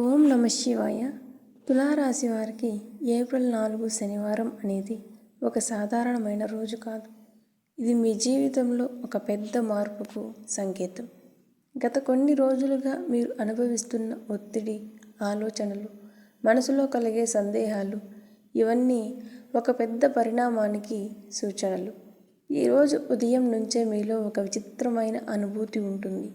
ఓం నమ శివాయ. తులారాశి వారికి ఏప్రిల్ 4 శనివారం అనేది ఒక సాధారణమైన రోజు కాదు. ఇది మీ జీవితంలో ఒక పెద్ద మార్పుకు సంకేతం. గత కొన్ని రోజులుగా మీరు అనుభవిస్తున్న ఒత్తిడి, ఆలోచనలు, మనసులో కలిగే సందేహాలు ఇవన్నీ ఒక పెద్ద పరిణామానికి సూచనలు. ఈరోజు ఉదయం నుంచే మీలో ఒక విచిత్రమైన అనుభూతి ఉంటుంది.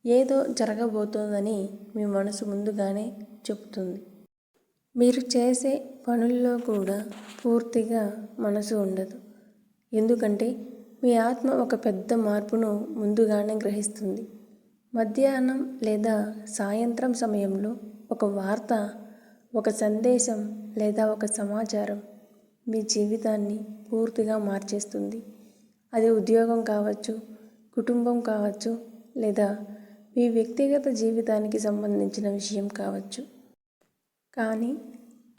ఏదో జరగబోతోందని మీ మనసు ముందుగానే చెబుతుంది. మీరు చేసే పనుల్లో కూడా పూర్తిగా మనసు ఉండదు. ఎందుకంటే మీ ఆత్మ ఒక పెద్ద మార్పును ముందుగానే గ్రహిస్తుంది. మధ్యాహ్నం లేదా సాయంత్రం సమయంలో ఒక వార్త, ఒక సందేశం లేదా ఒక సమాచారం మీ జీవితాన్ని పూర్తిగా మార్చేస్తుంది. అది ఉద్యోగం కావచ్చు, కుటుంబం కావచ్చు, లేదా మీ వ్యక్తిగత జీవితానికి సంబంధించిన విషయం కావచ్చు. కానీ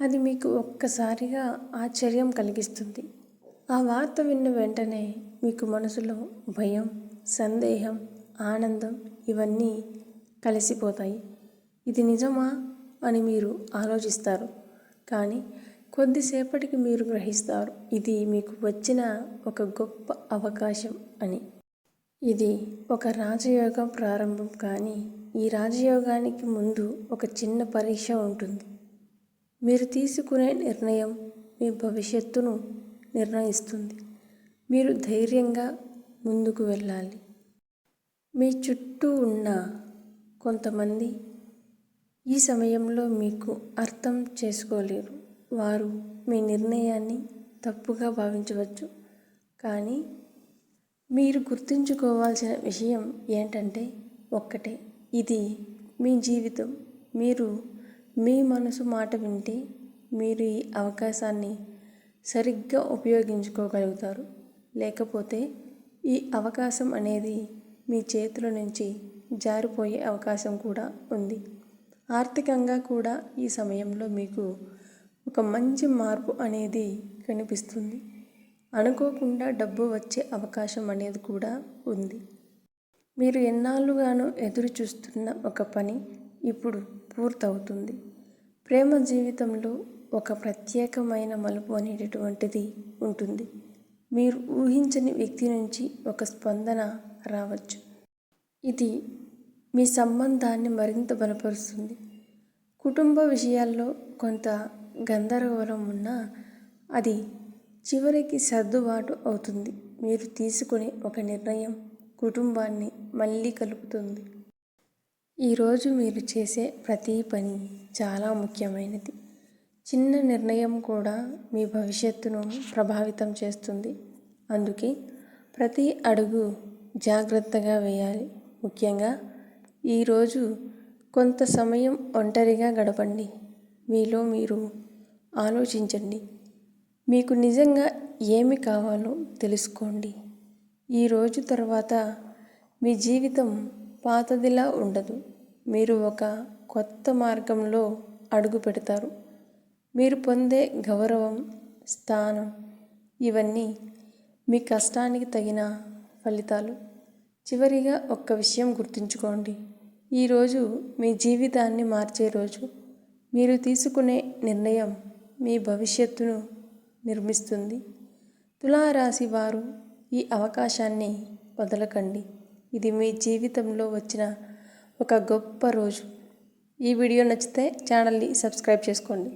అది మీకు ఒక్కసారిగా ఆశ్చర్యం కలిగిస్తుంది. ఆ వార్త విన్న వెంటనే మీకు మనసులో భయం, సందేహం, ఆనందం ఇవన్నీ కలిసిపోతాయి. ఇది నిజమా అని మీరు ఆలోచిస్తారు. కానీ కొద్దిసేపటికి మీరు గ్రహిస్తారు ఇది మీకు వచ్చిన ఒక గొప్ప అవకాశం అని. ఇది ఒక రాజయోగం ప్రారంభం. కానీ ఈ రాజయోగానికి ముందు ఒక చిన్న పరీక్ష ఉంటుంది. మీరు తీసుకునే నిర్ణయం మీ భవిష్యత్తును నిర్ణయిస్తుంది. మీరు ధైర్యంగా ముందుకు వెళ్ళాలి. మీ చుట్టూ ఉన్న కొంతమంది ఈ సమయంలో మీకు అర్థం చేసుకోలేరు. వారు మీ నిర్ణయాన్ని తప్పుగా భావించవచ్చు. కానీ మీరు గుర్తుంచుకోవాల్సిన విషయం ఏంటంటే ఒక్కటే, ఇది మీ జీవితం. మీరు మీ మనసు మాట వింటే మీరు ఈ అవకాశాన్ని సరిగ్గా ఉపయోగించుకోగలుగుతారు. లేకపోతే ఈ అవకాశం అనేది మీ చేతుల నుంచి జారిపోయే అవకాశం కూడా ఉంది. ఆర్థికంగా కూడా ఈ సమయంలో మీకు ఒక మంచి మార్పు అనేది కనిపిస్తుంది. అనుకోకుండా డబ్బు వచ్చే అవకాశం అనేది కూడా ఉంది. మీరు ఎన్నాళ్ళుగానో ఎదురు చూస్తున్న ఒక పని ఇప్పుడు పూర్తవుతుంది. ప్రేమ జీవితంలో ఒక ప్రత్యేకమైన మలుపు అనేటటువంటిది ఉంటుంది. మీరు ఊహించని వ్యక్తి నుంచి ఒక స్పందన రావచ్చు. ఇది మీ సంబంధాన్ని మరింత బలపరుస్తుంది. కుటుంబ విషయాల్లో కొంత గందరగోళం ఉన్నా అది చివరికి సర్దుబాటు అవుతుంది. మీరు తీసుకునే ఒక నిర్ణయం కుటుంబాన్ని మళ్ళీ కలుపుతుంది. ఈరోజు మీరు చేసే ప్రతి పని చాలా ముఖ్యమైనది. చిన్న నిర్ణయం కూడా మీ భవిష్యత్తును ప్రభావితం చేస్తుంది. అందుకే ప్రతి అడుగు జాగ్రత్తగా వేయాలి. ముఖ్యంగా ఈరోజు కొంత సమయం ఒంటరిగా గడపండి. మీలో మీరు ఆలోచించండి. మీకు నిజంగా ఏమి కావాలో తెలుసుకోండి. ఈ రోజు తర్వాత మీ జీవితం పాతదిలా ఉండదు. మీరు ఒక కొత్త మార్గంలో అడుగు పెడతారు. మీరు పొందే గౌరవం, స్థానం ఇవన్నీ మీ కష్టానికి తగిన ఫలితాలు. చివరిగా ఒక్క విషయం గుర్తుంచుకోండి. ఈరోజు మీ జీవితాన్ని మార్చే రోజు. మీరు తీసుకునే నిర్ణయం మీ భవిష్యత్తును నిర్మిస్తుంది. తులారాశి వారు ఈ అవకాశాన్ని వదలకండి. ఇది మీ జీవితంలో వచ్చిన ఒక గొప్ప రోజు. ఈ వీడియో నచ్చితే ఛానల్ని సబ్స్క్రైబ్ చేసుకోండి.